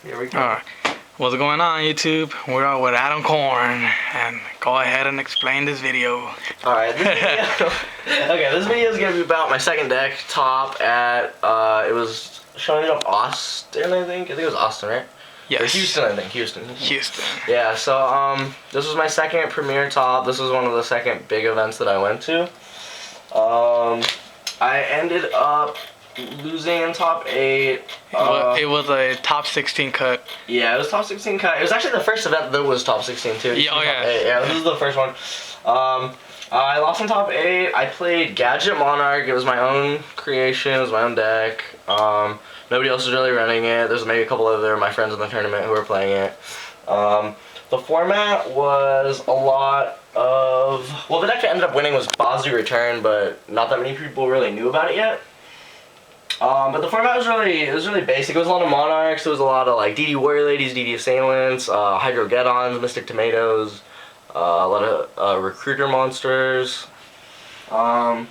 Here we go. Alright, what's going on YouTube? We're out with Adam Corn, and go ahead and explain this video. Alright, this video is going to be about my second deck top at, it was showing up Austin, I think it was Austin, right? Yes. Or Houston, I think, Houston. Yeah, so, this was my second premier top. This was one of the second big events that I went to. I ended up losing in top 8. It was a top 16 cut. Yeah, it was top 16 cut. It was actually the first event that was top 16 too. Yeah, Yeah, this is the first one. I lost in top 8. I played Gadget Monarch. It was my own creation. It was my own deck. Nobody else was really running it. There's maybe a couple other my friends in the tournament who were playing it. The format was a lot of... Well, the deck that ended up winning was Bazoo Return, but not that many people really knew about it yet. But the format was really basic. It was a lot of Monarchs. It was a lot of like DD Warrior Ladies, DD Assailants, Hydro Get-Ons, Mystic Tomatoes, a lot of Recruiter Monsters. And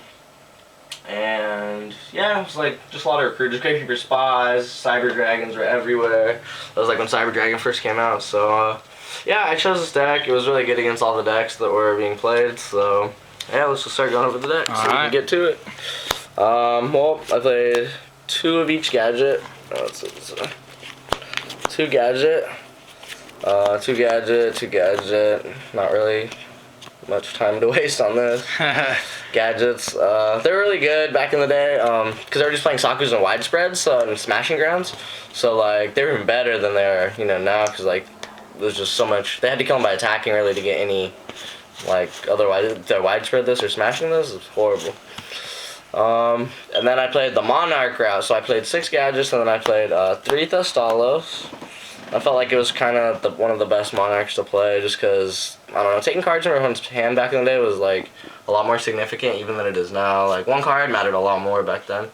yeah, it was like just a lot of recruiters, Gatekeeper Spies, Cyber Dragons were everywhere. That was like when Cyber Dragon first came out. So yeah, I chose this deck. It was really good against all the decks that were being played. So yeah, let's just start going over the deck so we can get to it. Well, I played 2 of each gadget. Two gadget. 2 gadget, 2 gadget. Not really much time to waste on this. Gadgets, they're really good back in the day, because they were just playing Sakus and widespreads, and Smashing Grounds. So, like, they were even better than they are, now, because, like, there's just so much. They had to kill them by attacking, really, to get any, like, otherwise, they're widespread this or smashing this. It's horrible. And then I played the Monarch route, so I played 6 gadgets, and then I played 3 Thestalos. I felt like it was kind of one of the best Monarchs to play, just because, I don't know, taking cards from everyone's hand back in the day was, like, a lot more significant even than it is now. Like, one card mattered a lot more back then.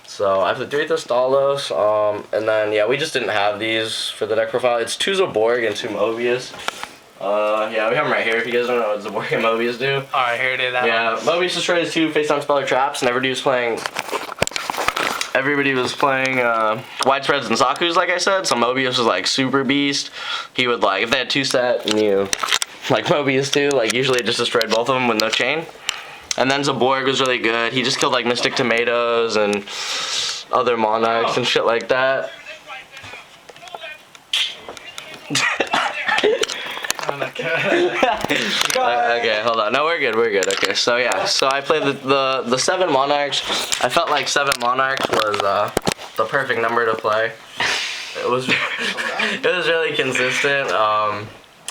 So I played 3 Thestalos, and then, yeah, we just didn't have these for the deck profile. It's 2 Zaborg and 2 Mobius. Yeah, we have them right here if you guys don't know what Zaborg and Mobius do. Alright, here it is. Yeah, Mobius destroys 2 face-down speller traps, and everybody was playing widespreads and Sakus, like I said, so Mobius was, like, super beast. He would, like, if they had 2 set, and you, like Mobius too, like, usually it just destroyed both of them with no chain. And then Zaborg was really good. He just killed, like, Mystic Tomatoes and other Monarchs and shit like that. Okay, hold on. No, we're good. Okay, so yeah, so I played the 7 Monarchs. I felt like 7 Monarchs was the perfect number to play. It was really consistent.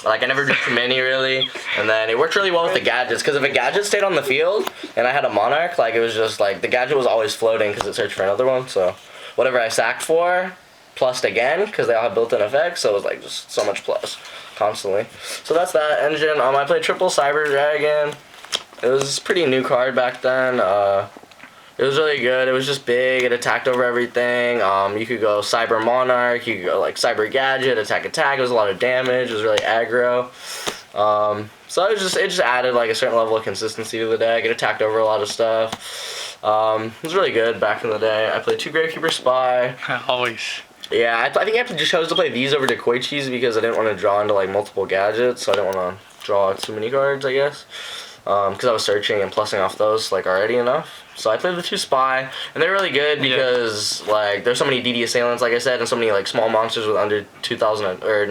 Like, I never did too many, really, and then it worked really well with the gadgets, because if a gadget stayed on the field and I had a Monarch, like, it was just like the gadget was always floating because it searched for another one. So whatever I sacked for, plussed again, because they all have built-in effects, so it was like just so much plus constantly. So that's that engine. I played triple Cyber Dragon. It was a pretty new card back then. It was really good. It was just big. It attacked over everything. You could go Cyber Monarch. You could go like Cyber Gadget, attack. It was a lot of damage. It was really aggro. So it just added like a certain level of consistency to the deck. It attacked over a lot of stuff. It was really good back in the day. I played 2 Gravekeeper Spy. Always. Yeah, I think I just chose to play these over Dekoichis because I didn't want to draw into like multiple gadgets, so I didn't want to draw too many cards, I guess. Because I was searching and plussing off those like already enough. So I played the 2 Spy, and they're really good because like there's so many DD Assailants, like I said, and so many like small monsters with under 2,000 or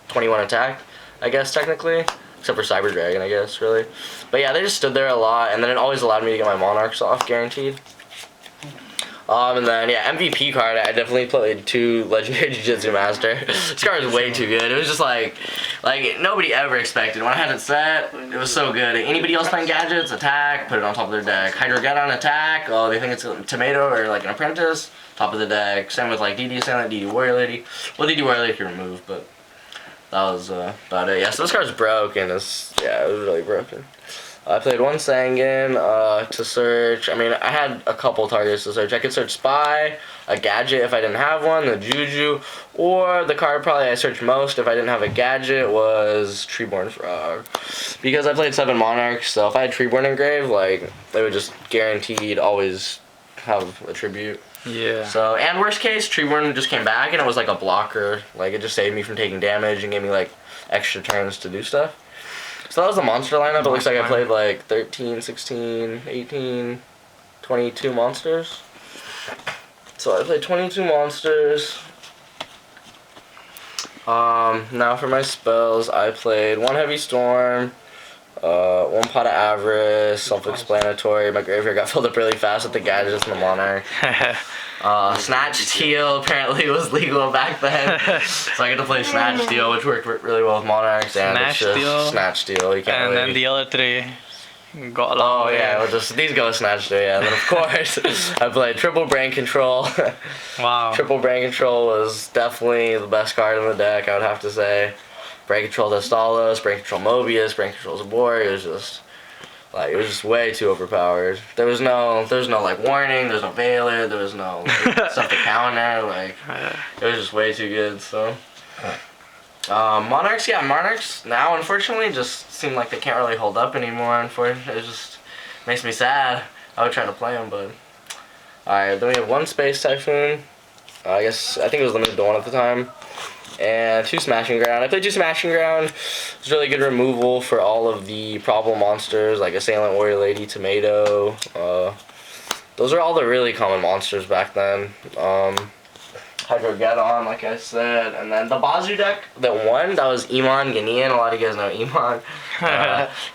21 attack, I guess technically, except for Cyber Dragon, I guess really. But yeah, they just stood there a lot, and then it always allowed me to get my Monarchs off guaranteed. And then, yeah, MVP card, I definitely played 2 Legendary Jiu-Jitsu Master. This card is way too good. It was just like nobody ever expected. When I had it set, it was so good. Anybody else playing gadgets, attack, put it on top of their deck. Hydro Get-On, attack, oh, they think it's a tomato or like an apprentice, top of the deck. Same with like DD Assailant, DD Warrior Lady. Well, DD Warrior Lady can remove, but that was about it. Yeah, so this card's broken. It was really broken. I played 1 Sangan to search. I mean, I had a couple targets to search. I could search Spy, a gadget if I didn't have one, the Juju, or the card probably I searched most if I didn't have a gadget was Treeborn Frog. Because I played 7 Monarchs, so if I had Treeborn engraved, like, they would just guaranteed always have a tribute. Yeah. So, and worst case, Treeborn just came back and it was like a blocker. Like, it just saved me from taking damage and gave me like extra turns to do stuff. So that was the monster lineup. It looks like I played like 13, 16, 18, 22 monsters. So I played 22 monsters. Now for my spells, I played 1 Heavy Storm, 1 Pot of Avarice, self-explanatory. My graveyard got filled up really fast with the gadgets and the Monarch. Snatch Steal apparently was legal back then, so I get to play Snatch Steal, which worked really well with Monarchs. And Snatch it's just Steal. Snatch Steal. You can't And really... then the other 3 got a lot. Oh yeah, well, just these go Snatch Steal. Yeah, and then of course I played Triple Brain Control. Wow. Triple Brain Control was definitely the best card in the deck, I would have to say. Brain Control Destalos, Brain Control Mobius, Brain Control Zabor. It was just like, it was just way too overpowered. There was no like warning. There was no Veiler. There was no like, stuff to counter. Like, it was just way too good. So Monarchs, yeah, Monarchs now unfortunately just seem like they can't really hold up anymore. Unfortunately, it just makes me sad. I would try to play them, but alright. Then we have 1 Space Typhoon. I think it was limited to 1 at the time. And 2 Smashing Ground. I played 2 Smashing Ground. It's really good removal for all of the problem monsters like Assailant, Warrior Lady, Tomato. Those are all the really common monsters back then. Hydrogeddon, like I said. And then the Bazoo deck that won, that was Iman Ghanaian. A lot of you guys know Iman.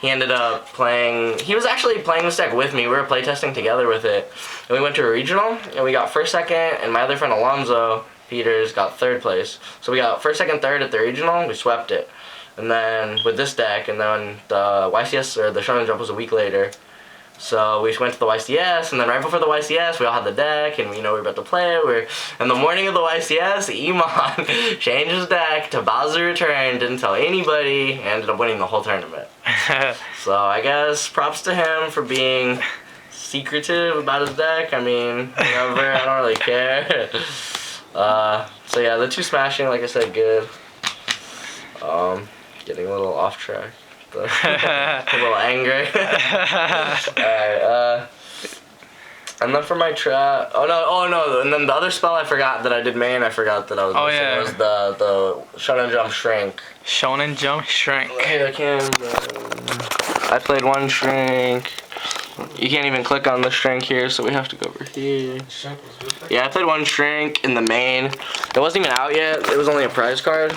He ended up playing... He was actually playing this deck with me. We were playtesting together with it. And we went to a regional, and we got 1st, 2nd, and my other friend Alonzo Peters got 3rd place. So we got 1st, 2nd, 3rd at the regional. We swept it. And then with this deck, and then the YCS, or the Shonen Jump, was a week later. So we went to the YCS, and then right before the YCS, we all had the deck, and we were about to play it. And the morning of the YCS, Iman changed his deck to Bowser Return, didn't tell anybody, and ended up winning the whole tournament. So I guess props to him for being secretive about his deck. I mean, whatever, I don't really care. So yeah, the 2 Smashing, like I said, good. Getting a little off track. A little angry. Alright, and then for my trap, oh no, and then the other spell I forgot that I did main, I forgot that I was missing, was the Shonen Jump Shrink. Shonen Jump Shrink. Here I can. I played 1 Shrink. You can't even click on the Shrink here, so we have to go over here. Yeah, I played 1 Shrink in the main. It wasn't even out yet. It was only a prize card.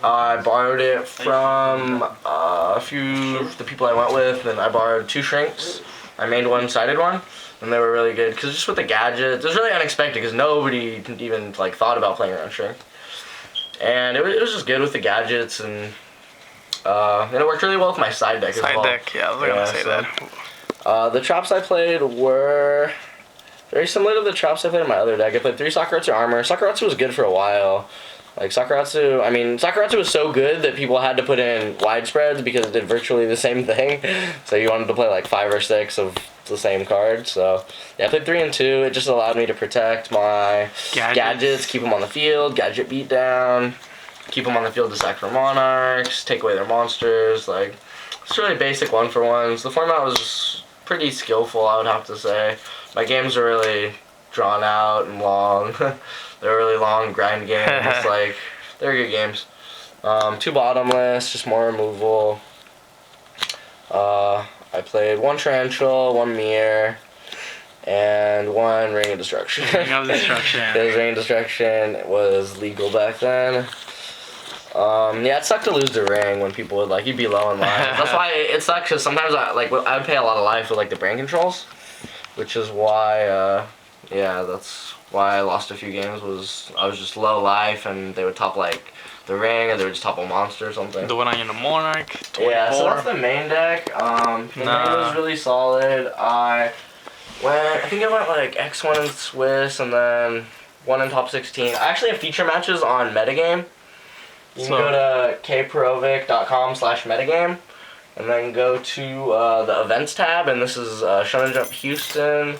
I borrowed it from a few of the people I went with, and I borrowed 2 Shrinks. I made 1-sided one, and they were really good. Because just with the gadgets, it was really unexpected because nobody even like thought about playing around Shrink. And it was just good with the gadgets, and it worked really well with my side deck as well. Side deck, yeah, I was gonna say that. The traps I played were very similar to the traps I played in my other deck. I played 3 Sakuratsu Armor. Sakuratsu was good for a while. Like Sakuratsu was so good that people had to put in widespreads because it did virtually the same thing. So you wanted to play like 5 or 6 of the same card. So yeah, I played 3 and 2. It just allowed me to protect my gadgets, keep them on the field, gadget beatdown, keep them on the field to sack for monarchs, take away their monsters. Like, it's really basic 1-for-1s. The format was pretty skillful, I would have to say. My games are really drawn out and long. They're really long grind games. Like, they're good games. 2 bottomless, just more removal. I played 1 Tarantula, 1 Mirror, and 1 Ring of Destruction. Ring of Destruction. Because Ring of Destruction was legal back then. Yeah, it sucked to lose the ring when people would you'd be low in life. That's why it sucks, because sometimes I would pay a lot of life with the brain controls, which is why that's why I lost a few games. I was just low life, and they would top the ring, or they would just top a monster or something. The one on the Monarch. 24. Yeah, so that's the main deck. The main was really solid. I think I went X1 in Swiss, and then 1 in top 16. I actually have feature matches on Metagame. You can go to kprovic.com/metagame, and then go to the events tab, and this is Shonen Jump Houston.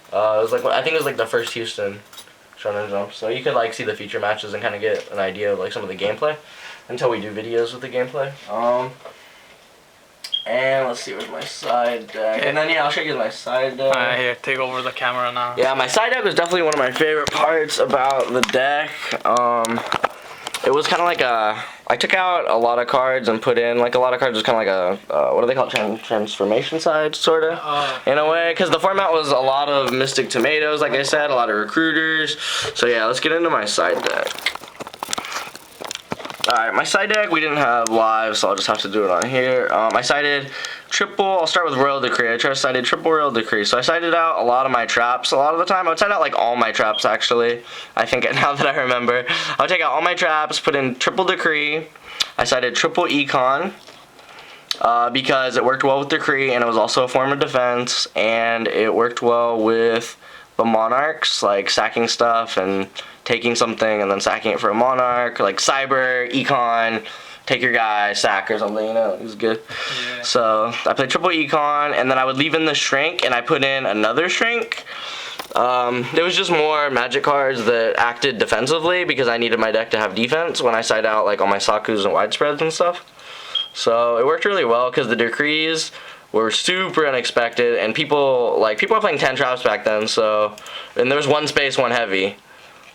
It was I think it was the first Houston Shonen Jump, so you could see the feature matches and kind of get an idea of some of the gameplay until we do videos with the gameplay. And let's see, where's my side deck? And then yeah, I'll show you my side deck. Alright, here, take over the camera now. Yeah, my side deck was definitely one of my favorite parts about the deck. It was kind of like I took out a lot of cards and put in, like, a lot of cards was kind of like what do they call it, transformation side, sort of, in a way, because the format was a lot of Mystic Tomatoes, like I said, a lot of recruiters. So yeah, let's get into my side deck. Alright, my side deck, we didn't have live, so I'll just have to do it on here. I sided triple, I'll start with Royal Decree. I sided triple Royal Decree. So I sided out a lot of my traps a lot of the time. I would side out like all my traps, actually. I think now that I remember. I would take out all my traps, put in triple Decree. I sided triple Econ because it worked well with Decree, and it was also a form of defense, and it worked well with the Monarchs, like sacking stuff and taking something and then sacking it for a Monarch, like Cyber, Econ, take your guy, sack or something, you know, it was good. Yeah. So I played triple Econ, and then I would leave in the Shrink, and I put in another Shrink. There was just more magic cards that acted defensively because I needed my deck to have defense when I side out like all my Sakus and widespreads and stuff. So it worked really well because the decrees were super unexpected, and people were playing 10 traps back then, so, and there was one space, one heavy.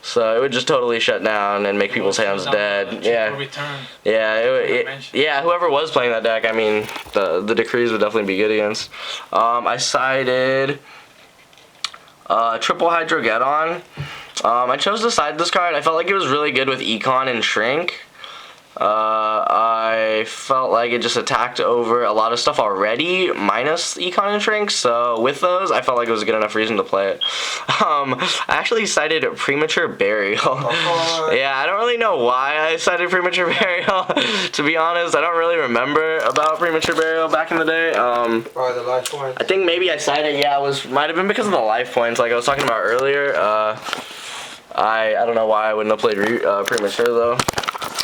So it would just totally shut down and make people's hands dead. Yeah, whoever was playing that deck, I mean, the decrees would definitely be good against. I sided triple Hydrogeddon. I chose to side this card. I felt like it was really good with Econ and Shrink. I felt like it just attacked over a lot of stuff already, minus Econ and Shrink, so with those, I felt like it was a good enough reason to play it. I actually cited Premature Burial. Yeah, I don't really know why I cited Premature Burial, to be honest. I don't really remember about Premature Burial back in the day. Or the life points. I think maybe I cited, yeah, might have been because of the life points, like I was talking about earlier. I don't know why I wouldn't have played Premature, though.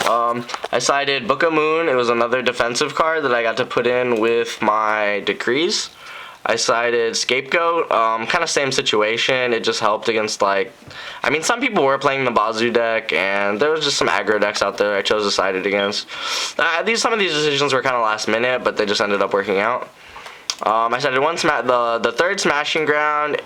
I sided Book of Moon. It was another defensive card that I got to put in with my decrees. I sided Scapegoat. Kind of same situation. It just helped against, like, I mean, some people were playing the Bazoo deck, and there was just some aggro decks out there I chose to side it against. Some of these decisions were kind of last minute, but they just ended up working out. I sided the third Smashing Ground,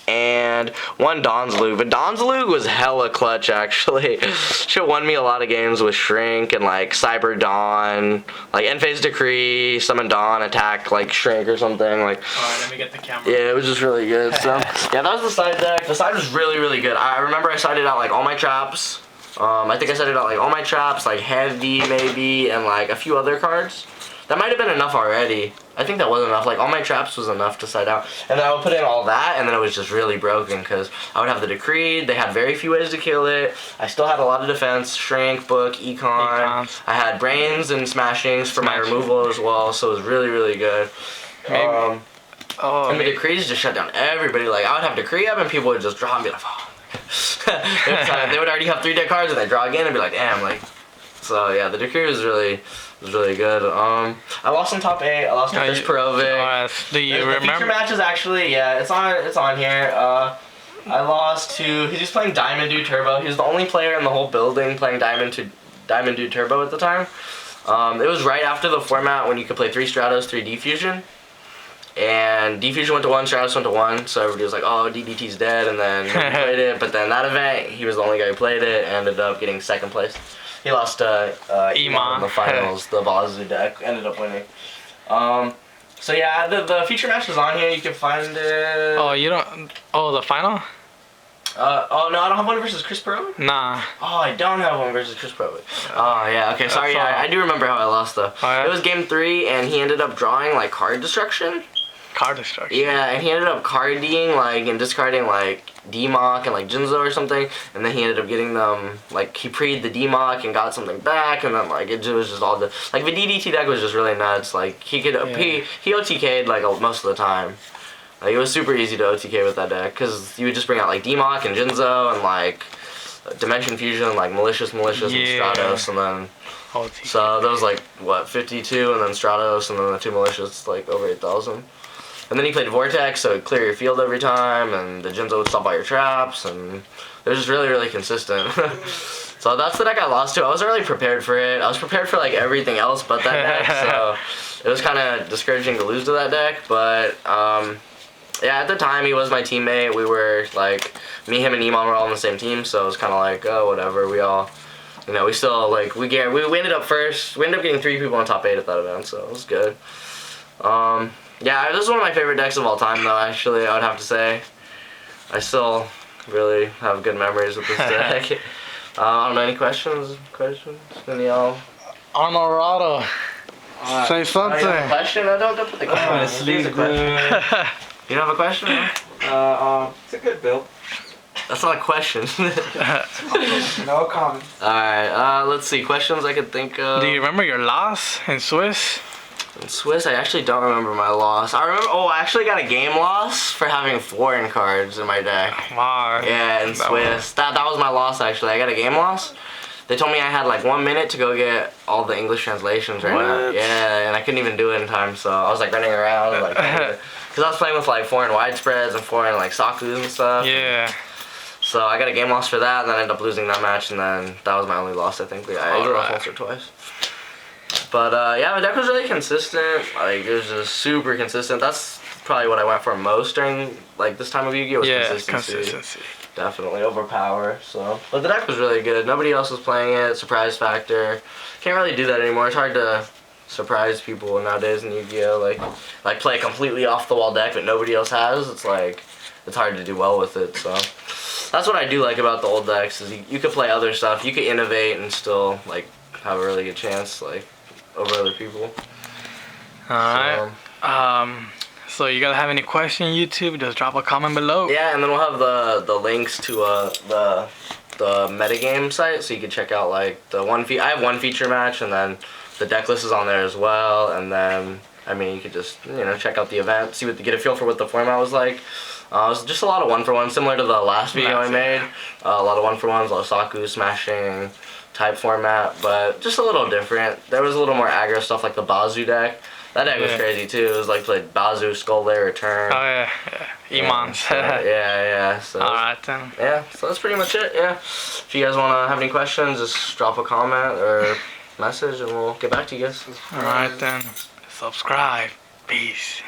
and one Dawn's Lug, but Dawn's Lug was hella clutch, actually. Shit won me a lot of games with Shrink and like Cyber Dawn, like End Phase Decree, Summon Dawn, attack like Shrink or something. Like, alright, let me get the camera. Yeah, it was just really good. So yeah, that was the side deck. The side was really, really good. I remember I sided out like all my traps. I think I sided out like all my traps, like Heavy maybe, and like a few other cards. That might have been enough already. I think that was enough. Like, all my traps was enough to side out. And then I would put in all that, and then it was just really broken, because I would have the Decree. They had very few ways to kill it. I still had a lot of defense. Shrink, Book, Econ. I had Brains and Smashings for my removal as well, so it was really, really good. And the Decrees just shut down everybody. Like, I would have Decree up, and people would just draw and be like, oh. They would already have 3 deck cards, and they'd draw again and be like, damn, like. So, yeah, the Decree was really good. I lost in top 8. I lost to Chris Perovic. Do you remember? The feature matches, actually, yeah, it's on here. I lost to, he's just playing Diamond Dude Turbo. He was the only player in the whole building playing Diamond Dude Turbo at the time. It was right after the format when you could play 3 Stratos, 3 Diffusion. And Diffusion went to 1, Stratos went to 1, so everybody was like, oh, DDT's dead, and then he played it. But then that event, he was the only guy who played it, and ended up getting 2nd place. He lost to Iman in the finals. The Bazoo deck ended up winning. So yeah, the feature match is on here. You can find it. Oh, you don't. Oh, the final? Oh no, I don't have one versus Chris Perovic? Nah. Oh, I don't have one versus Chris Perovic. Oh yeah, okay, sorry. Yeah, I do remember how I lost though. Oh, yeah? It was game 3, and he ended up drawing like card destruction. Card destruction. Yeah, and he ended up carding like and discarding like D-Mock and like Jinzo or something, and then he ended up getting them like he pre'd the D-Mock and got something back, and then like it was just all the like the DDT deck was just really nuts. Like he could he OTK'd like most of the time. Like it was super easy to OTK with that deck because you would just bring out like D-Mock and Jinzo and like Dimension Fusion, like Malicious and Stratos, and then OTK. So that was like what 52, and then Stratos, and then the 2 Malicious, like over 8,000. And then he played Vortex, so it'd clear your field every time, and the Jinzo would stop all your traps, and it was just really, really consistent. So that's the deck I lost to. I wasn't really prepared for it. I was prepared for like everything else but that deck, so it was kind of discouraging to lose to that deck. But yeah, at the time he was my teammate. We were like, me, him, and Iman were all on the same team, so it was kind of like, oh, whatever. We all, you know, we still like we ended up first. We ended up getting 3 people in top 8 at that event, so it was good. Yeah, this is one of my favorite decks of all time, though. Actually, I would have to say, I still really have good memories with this deck. I don't know, any questions? Any y'all? Honorado. Say something. You have a question? I don't put the question. You don't have a question? It's a good build. That's not a question. No comment. Alright, let's see. Questions I could think of. Do you remember your loss in Swiss? In Swiss, I actually don't remember my loss. I remember, I actually got a game loss for having foreign cards in my deck. Wow. Yeah, in Swiss. That was my loss, actually. I got a game loss. They told me I had like 1 minute to go get all the English translations right now. Yeah, and I couldn't even do it in time, so I was like running around, like, because I was playing with like foreign widespreads and foreign like Sakus and stuff. Yeah. So I got a game loss for that, and then I ended up losing that match, and then that was my only loss, I think. I drew off once or twice. But yeah, my deck was really consistent. Like, it was just super consistent. That's probably what I went for most during like this time of Yu-Gi-Oh! Was consistency. Definitely overpower. So, but the deck was really good. Nobody else was playing it. Surprise factor. Can't really do that anymore. It's hard to surprise people nowadays in Yu-Gi-Oh! Like play a completely off the wall deck that nobody else has. It's like it's hard to do well with it. So that's what I do like about the old decks is you could play other stuff. You could innovate and still like have a really good chance like over other people. Alright. So you guys have any question YouTube, just drop a comment below. Yeah, and then we'll have the links to the metagame site, so you can check out like the I have one feature match, and then the deck list is on there as well. And then I mean you could just check out the event, get a feel for what the format was like. It was just a lot of 1-for-1, similar to the last video I made. A lot of 1-for-1s, a lot of Saku smashing type format, but just a little different. There was a little more aggro stuff like the Bazoo deck. That deck was crazy too. It was like played Bazoo, Skull Lair, Return. Oh yeah. Imans. Yeah. So alright then. Yeah, so that's pretty much it. Yeah. If you guys want to have any questions, just drop a comment or message and we'll get back to you guys. Alright then. Subscribe. Peace.